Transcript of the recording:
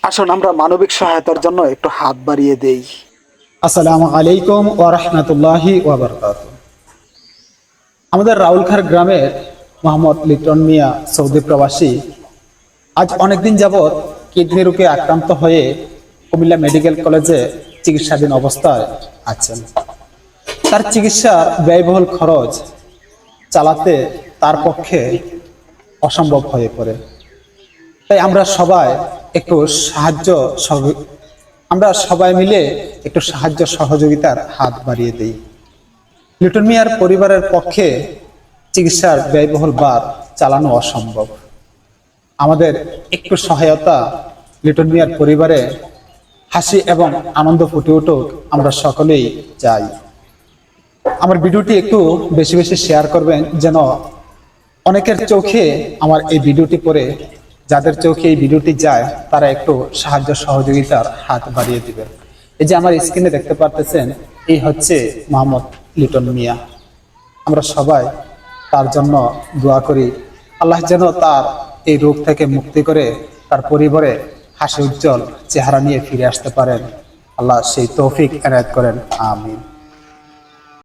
আসুন আমরা মানবিক সহায়তার জন্য একটু হাত বাড়িয়ে দেই। আসসালামু আলাইকুম ওয়া রাহমাতুল্লাহি ওয়া বারাকাতুহু। আমাদের রাউলখার গ্রামের মোহাম্মদ লিটন মিয়া সৌদি প্রবাসী আজ অনেকদিন যাবৎ কিডনি রোগে আক্রান্ত হয়ে কুমিল্লা মেডিকেল কলেজে চিকিৎসাধীন অবস্থায় আছেন। তার চিকিৎসার ব্যয়বহুল খরচ চালাতে তার পক্ষে অসম্ভব হয়ে পড়ে। তাই আমরা সবাই মিলে একটু সাহায্য সহযোগিতার হাত বাড়িয়ে দিই। লিটন মিয়ার পরিবারের পক্ষে চিকিৎসার ব্যয়বহুল বার চালানো অসম্ভব। আমাদের একটু সহায়তা লিটন মিয়ার পরিবারে হাসি এবং আনন্দ ফুটে উঠুক, আমরা সকলেই চাই। আমার ভিডিওটি একটু বেশি বেশি শেয়ার করবেন, যেন অনেকের চোখে আমার এই ভিডিওটি পড়ে, যাদের চোখে এই ভিডিওটি যায় তারা একটু সাহায্য সহযোগিতার হাত বাড়িয়ে দিবেন। এই যে আমার স্ক্রিনে দেখতে পারতেছেন, এই হচ্ছে মোহাম্মদ লিটন মিয়া। আমরা সবাই তার জন্য দোয়া করি, আল্লাহ যেন তার এই রোগ থেকে মুক্তি করে তার পরিবারে হাসি উজ্জ্বল চেহারা নিয়ে ফিরে আসতে পারেন। আল্লাহ সেই তৌফিক এনায়েত করেন, আমিন।